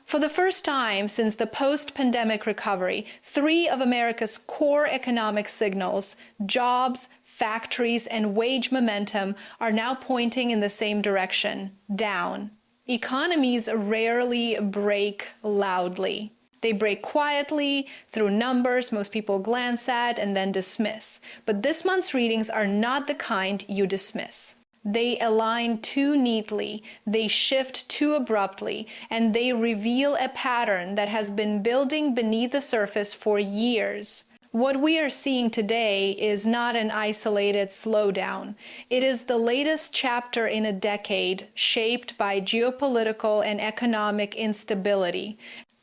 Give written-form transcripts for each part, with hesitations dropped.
For the first time since the post-pandemic recovery, three of America's core economic signals, jobs, factories, and wage momentum, are now pointing in the same direction, down. Economies rarely break loudly. They break quietly, through numbers most people glance at and then dismiss. But this month's readings are not the kind you dismiss. They align too neatly, they shift too abruptly, and they reveal a pattern that has been building beneath the surface for years. What we are seeing today is not an isolated slowdown. It is the latest chapter in a decade shaped by geopolitical and economic instability.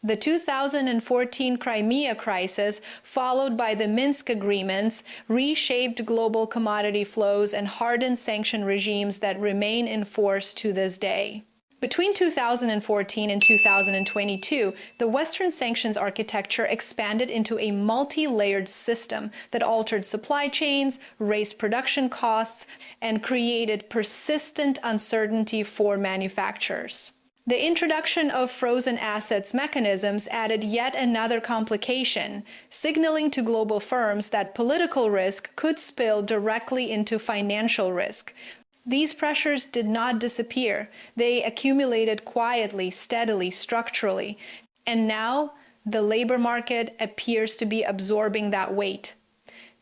The 2014 Crimea crisis, followed by the Minsk agreements, reshaped global commodity flows and hardened sanction regimes that remain in force to this day. Between 2014 and 2022, the Western sanctions architecture expanded into a multi-layered system that altered supply chains, raised production costs, and created persistent uncertainty for manufacturers. The introduction of frozen assets mechanisms added yet another complication, signaling to global firms that political risk could spill directly into financial risk. These pressures did not disappear. They accumulated quietly, steadily, structurally. And now, the labor market appears to be absorbing that weight.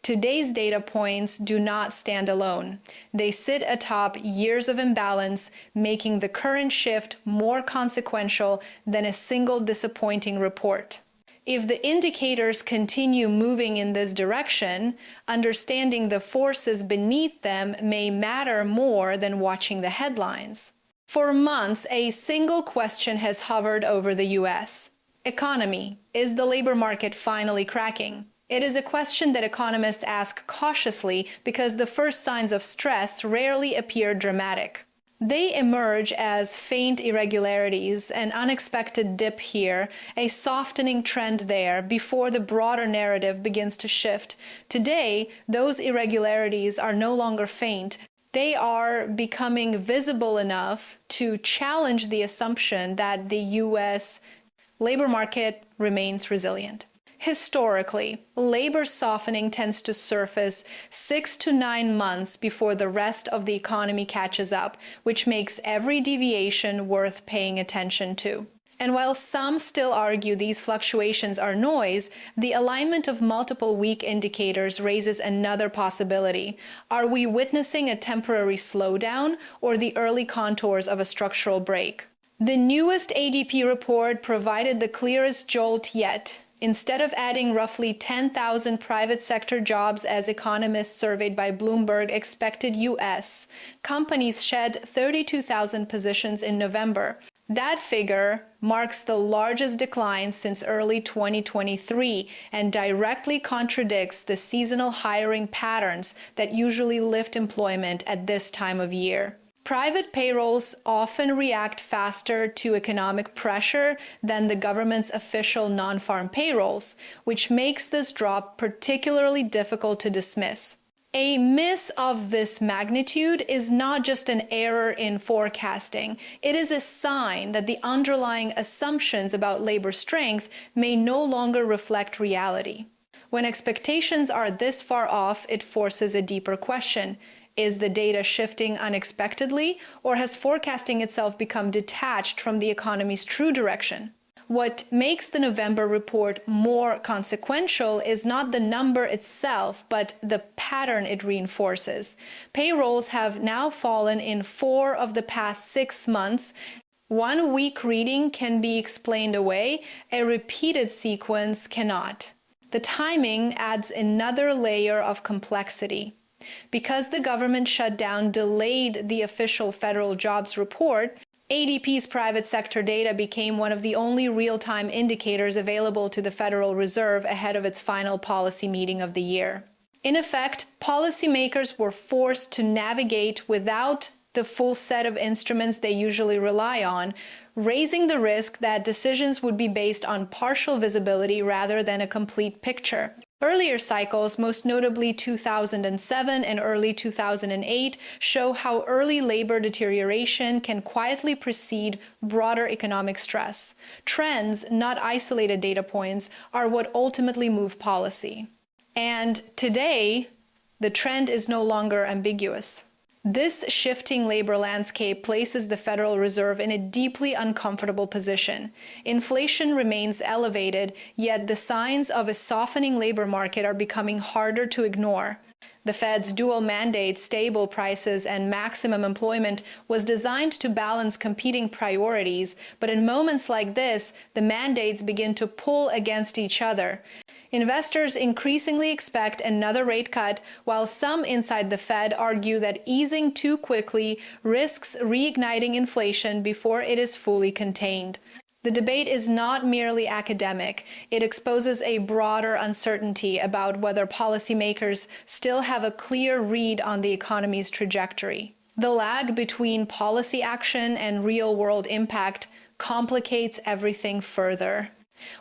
Today's data points do not stand alone. They sit atop years of imbalance, making the current shift more consequential than a single disappointing report. If the indicators continue moving in this direction, understanding the forces beneath them may matter more than watching the headlines. For months, a single question has hovered over the U.S. Economy. Is the labor market finally cracking? It is a question that economists ask cautiously because the first signs of stress rarely appear dramatic. They emerge as faint irregularities, an unexpected dip here, a softening trend there, before the broader narrative begins to shift. Today, those irregularities are no longer faint. They are becoming visible enough to challenge the assumption that the U.S. labor market remains resilient. Historically, labor softening tends to surface 6 to 9 months before the rest of the economy catches up, which makes every deviation worth paying attention to. And while some still argue these fluctuations are noise, the alignment of multiple weak indicators raises another possibility. Are we witnessing a temporary slowdown or the early contours of a structural break? The newest ADP report provided the clearest jolt yet. Instead of adding roughly 10,000 private sector jobs as economists surveyed by Bloomberg expected U.S., companies shed 32,000 positions in November. That figure marks the largest decline since early 2023 and directly contradicts the seasonal hiring patterns that usually lift employment at this time of year. Private payrolls often react faster to economic pressure than the government's official non-farm payrolls, which makes this drop particularly difficult to dismiss. A miss of this magnitude is not just an error in forecasting. It is a sign that the underlying assumptions about labor strength may no longer reflect reality. When expectations are this far off, it forces a deeper question. Is the data shifting unexpectedly, or has forecasting itself become detached from the economy's true direction? What makes the November report more consequential is not the number itself, but the pattern it reinforces. Payrolls have now fallen in 4 of the past 6 months. One weak reading can be explained away, a repeated sequence cannot. The timing adds another layer of complexity. Because the government shutdown delayed the official federal jobs report, ADP's private sector data became one of the only real-time indicators available to the Federal Reserve ahead of its final policy meeting of the year. In effect, policymakers were forced to navigate without the full set of instruments they usually rely on, raising the risk that decisions would be based on partial visibility rather than a complete picture. Earlier cycles, most notably 2007 and early 2008, show how early labor deterioration can quietly precede broader economic stress. Trends, not isolated data points, are what ultimately move policy. And today, the trend is no longer ambiguous. This shifting labor landscape places the Federal Reserve in a deeply uncomfortable position. Inflation remains elevated, yet the signs of a softening labor market are becoming harder to ignore. The Fed's dual mandate, stable prices and maximum employment, was designed to balance competing priorities, but in moments like this, the mandates begin to pull against each other. Investors increasingly expect another rate cut, while some inside the Fed argue that easing too quickly risks reigniting inflation before it is fully contained. The debate is not merely academic. It exposes a broader uncertainty about whether policymakers still have a clear read on the economy's trajectory. The lag between policy action and real-world impact complicates everything further.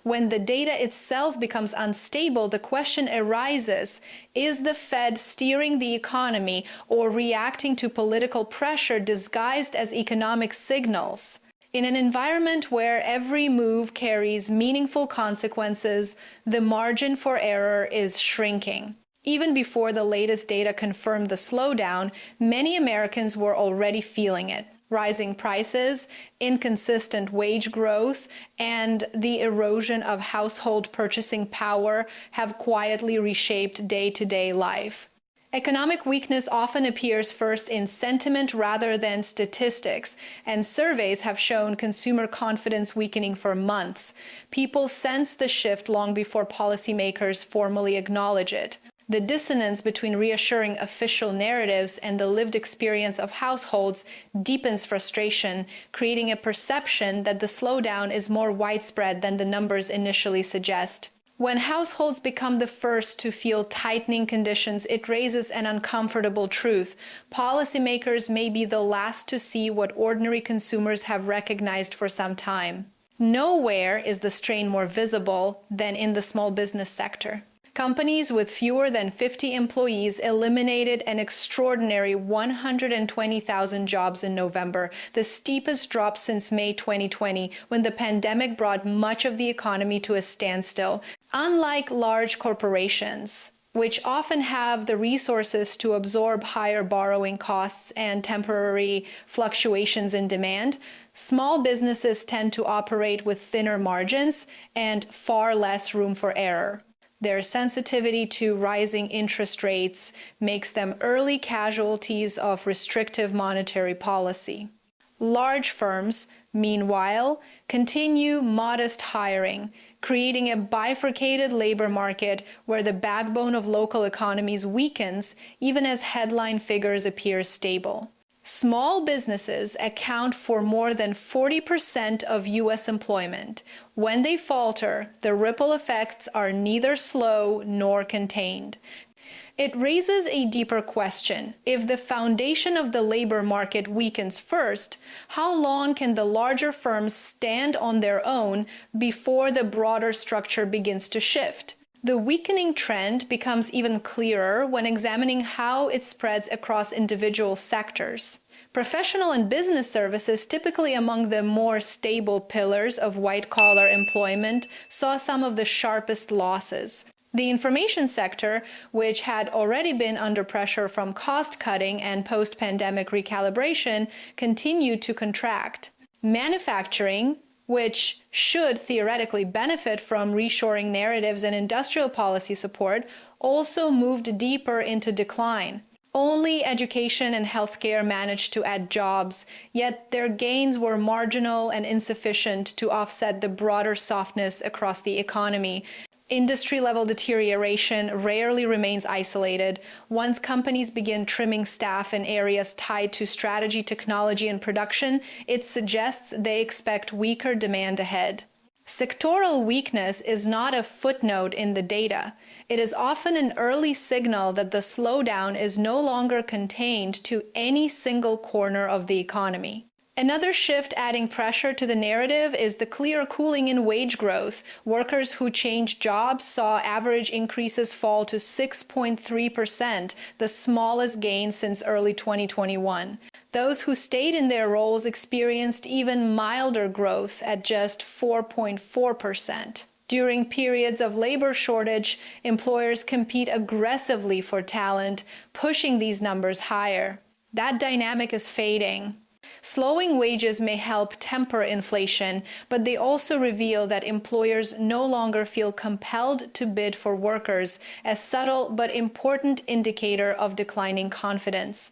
When the data itself becomes unstable, the question arises, is the Fed steering the economy or reacting to political pressure disguised as economic signals? In an environment where every move carries meaningful consequences, the margin for error is shrinking. Even before the latest data confirmed the slowdown, many Americans were already feeling it. Rising prices, inconsistent wage growth, and the erosion of household purchasing power have quietly reshaped day-to-day life. Economic weakness often appears first in sentiment rather than statistics, and surveys have shown consumer confidence weakening for months. People sense the shift long before policymakers formally acknowledge it. The dissonance between reassuring official narratives and the lived experience of households deepens frustration, creating a perception that the slowdown is more widespread than the numbers initially suggest. When households become the first to feel tightening conditions, it raises an uncomfortable truth. Policymakers may be the last to see what ordinary consumers have recognized for some time. Nowhere is the strain more visible than in the small business sector. Companies with fewer than 50 employees eliminated an extraordinary 120,000 jobs in November, the steepest drop since May 2020, when the pandemic brought much of the economy to a standstill. Unlike large corporations, which often have the resources to absorb higher borrowing costs and temporary fluctuations in demand, small businesses tend to operate with thinner margins and far less room for error. Their sensitivity to rising interest rates makes them early casualties of restrictive monetary policy. Large firms, meanwhile, continue modest hiring, creating a bifurcated labor market where the backbone of local economies weakens even as headline figures appear stable. Small businesses account for more than 40% of U.S. employment. When they falter, the ripple effects are neither slow nor contained. It raises a deeper question. If the foundation of the labor market weakens first, how long can the larger firms stand on their own before the broader structure begins to shift? The weakening trend becomes even clearer when examining how it spreads across individual sectors. Professional and business services, typically among the more stable pillars of white-collar employment, saw some of the sharpest losses. The information sector, which had already been under pressure from cost-cutting and post-pandemic recalibration, continued to contract. Manufacturing, which should theoretically benefit from reshoring narratives and industrial policy support, also moved deeper into decline. Only education and healthcare managed to add jobs, yet their gains were marginal and insufficient to offset the broader softness across the economy. Industry-level deterioration rarely remains isolated. Once companies begin trimming staff in areas tied to strategy, technology, and production, it suggests they expect weaker demand ahead. Sectoral weakness is not a footnote in the data. It is often an early signal that the slowdown is no longer contained to any single corner of the economy. Another shift adding pressure to the narrative is the clear cooling in wage growth. Workers who changed jobs saw average increases fall to 6.3%, the smallest gain since early 2021. Those who stayed in their roles experienced even milder growth at just 4.4%. During periods of labor shortage, employers compete aggressively for talent, pushing these numbers higher. That dynamic is fading. Slowing wages may help temper inflation, but they also reveal that employers no longer feel compelled to bid for workers, a subtle but important indicator of declining confidence.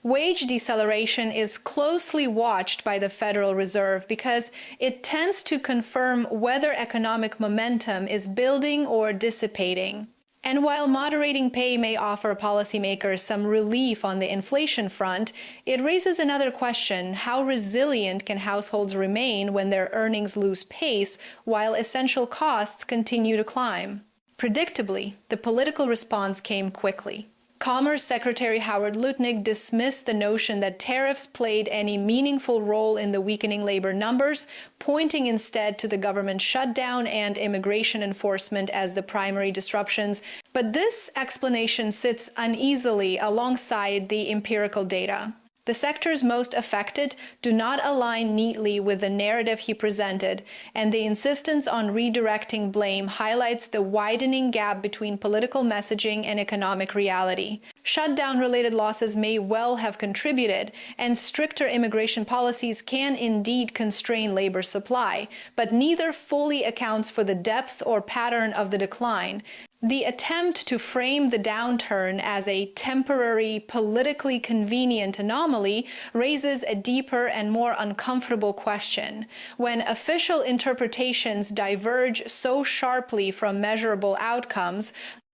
Wage deceleration is closely watched by the Federal Reserve because it tends to confirm whether economic momentum is building or dissipating. And while moderating pay may offer policymakers some relief on the inflation front, it raises another question: how resilient can households remain when their earnings lose pace while essential costs continue to climb? Predictably, the political response came quickly. Commerce Secretary Howard Lutnick dismissed the notion that tariffs played any meaningful role in the weakening labor numbers, pointing instead to the government shutdown and immigration enforcement as the primary disruptions. But this explanation sits uneasily alongside the empirical data. The sectors most affected do not align neatly with the narrative he presented, and the insistence on redirecting blame highlights the widening gap between political messaging and economic reality. Shutdown-related losses may well have contributed, and stricter immigration policies can indeed constrain labor supply, but neither fully accounts for the depth or pattern of the decline. The attempt to frame the downturn as a temporary, politically convenient anomaly raises a deeper and more uncomfortable question. When official interpretations diverge so sharply from measurable outcomes,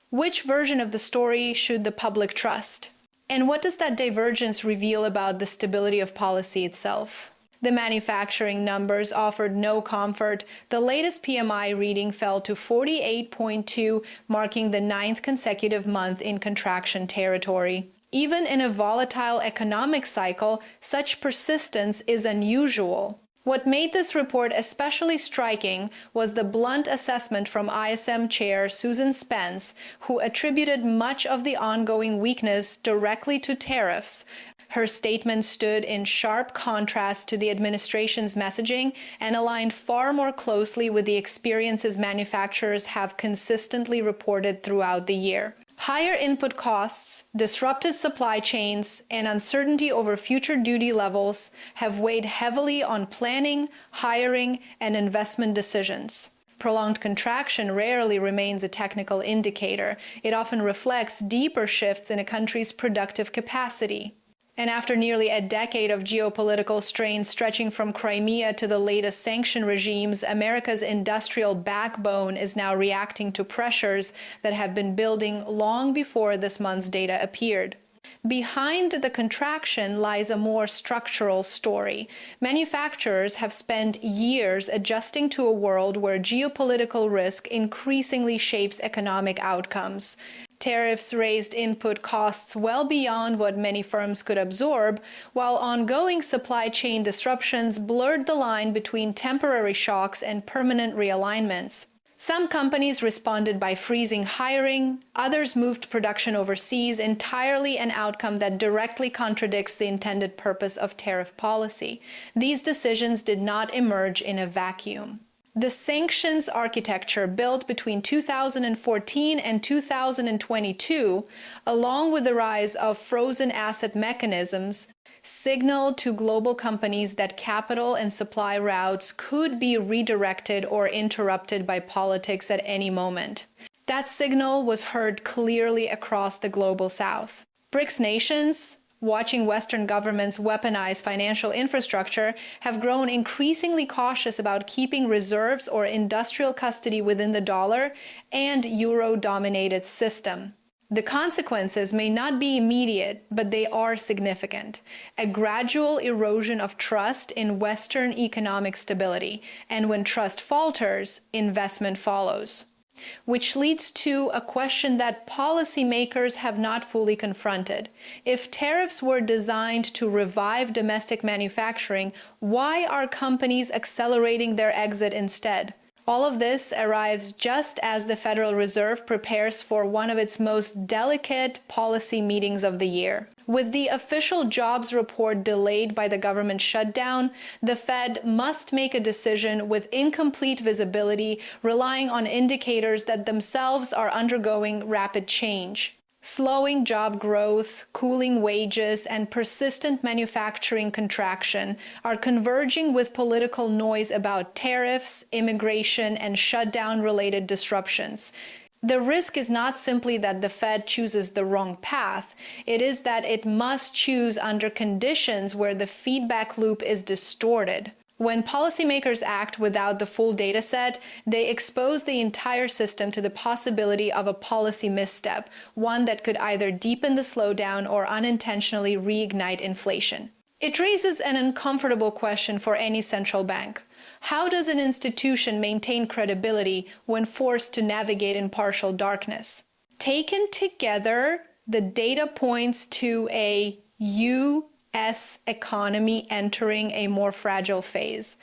which version of the story should the public trust? And what does that divergence reveal about the stability of policy itself? The manufacturing numbers offered no comfort. The latest PMI reading fell to 48.2, marking the 9th consecutive month in contraction territory. Even in a volatile economic cycle, such persistence is unusual. What made this report especially striking was the blunt assessment from ISM Chair Susan Spence, who attributed much of the ongoing weakness directly to tariffs. Her statement stood in sharp contrast to the administration's messaging and aligned far more closely with the experiences manufacturers have consistently reported throughout the year. Higher input costs, disrupted supply chains, and uncertainty over future duty levels have weighed heavily on planning, hiring, and investment decisions. Prolonged contraction rarely remains a technical indicator. It often reflects deeper shifts in a country's productive capacity. And after nearly a decade of geopolitical strain stretching from Crimea to the latest sanction regimes, America's industrial backbone is now reacting to pressures that have been building long before this month's data appeared. Behind the contraction lies a more structural story. Manufacturers have spent years adjusting to a world where geopolitical risk increasingly shapes economic outcomes. Tariffs raised input costs well beyond what many firms could absorb, while ongoing supply chain disruptions blurred the line between temporary shocks and permanent realignments. Some companies responded by freezing hiring, others moved production overseas, entirely an outcome that directly contradicts the intended purpose of tariff policy. These decisions did not emerge in a vacuum. The sanctions architecture built between 2014 and 2022, along with the rise of frozen asset mechanisms, signaled to global companies that capital and supply routes could be redirected or interrupted by politics at any moment. That signal was heard clearly across the global South. BRICS nations, watching Western governments weaponize financial infrastructure, have grown increasingly cautious about keeping reserves or industrial custody within the dollar and euro-dominated system. The consequences may not be immediate, but they are significant. A gradual erosion of trust in Western economic stability, and when trust falters, investment follows. Which leads to a question that policymakers have not fully confronted. If tariffs were designed to revive domestic manufacturing, why are companies accelerating their exit instead? All of this arrives just as the Federal Reserve prepares for one of its most delicate policy meetings of the year. With the official jobs report delayed by the government shutdown, the Fed must make a decision with incomplete visibility, relying on indicators that themselves are undergoing rapid change. Slowing job growth, cooling wages, and persistent manufacturing contraction are converging with political noise about tariffs, immigration, and shutdown-related disruptions. The risk is not simply that the Fed chooses the wrong path, it is that it must choose under conditions where the feedback loop is distorted. When policymakers act without the full data set, they expose the entire system to the possibility of a policy misstep, one that could either deepen the slowdown or unintentionally reignite inflation. It raises an uncomfortable question for any central bank. How does an institution maintain credibility when forced to navigate in partial darkness? Taken together, the data points to a U.S. economy entering a more fragile phase,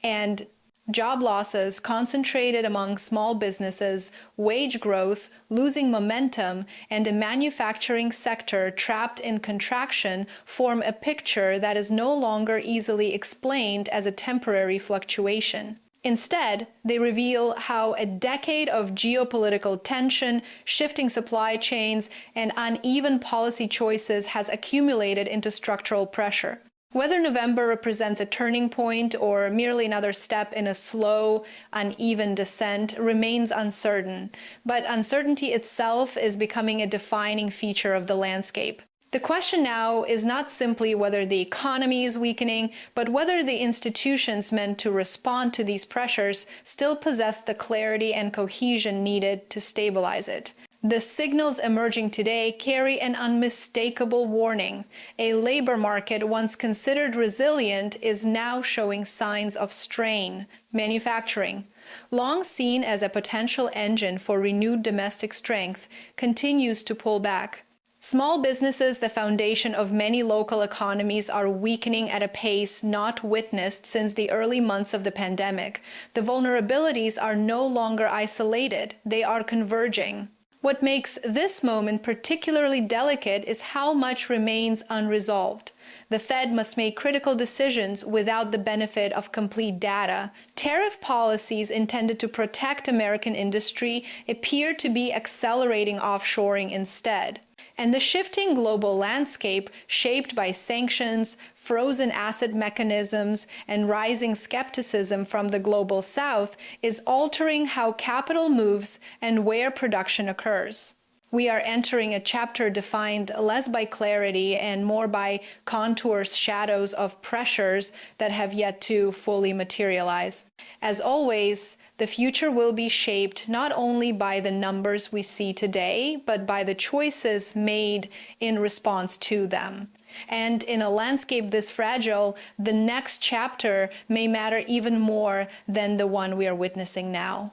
and job losses concentrated among small businesses, wage growth losing momentum, and a manufacturing sector trapped in contraction form a picture that is no longer easily explained as a temporary fluctuation. Instead, they reveal how a decade of geopolitical tension, shifting supply chains, and uneven policy choices has accumulated into structural pressure. Whether November represents a turning point or merely another step in a slow, uneven descent remains uncertain, but uncertainty itself is becoming a defining feature of the landscape. The question now is not simply whether the economy is weakening, but whether the institutions meant to respond to these pressures still possess the clarity and cohesion needed to stabilize it. The signals emerging today carry an unmistakable warning. A labor market once considered resilient is now showing signs of strain. Manufacturing, long seen as a potential engine for renewed domestic strength, continues to pull back. Small businesses, the foundation of many local economies, are weakening at a pace not witnessed since the early months of the pandemic. The vulnerabilities are no longer isolated, they are converging. What makes this moment particularly delicate is how much remains unresolved. The Fed must make critical decisions without the benefit of complete data. Tariff policies intended to protect American industry appear to be accelerating offshoring instead. And the shifting global landscape, shaped by sanctions, frozen asset mechanisms, and rising skepticism from the global south, is altering how capital moves and where production occurs. We are entering a chapter defined less by clarity and more by contours, shadows of pressures that have yet to fully materialize. As always, the future will be shaped not only by the numbers we see today, but by the choices made in response to them. And in a landscape this fragile, the next chapter may matter even more than the one we are witnessing now.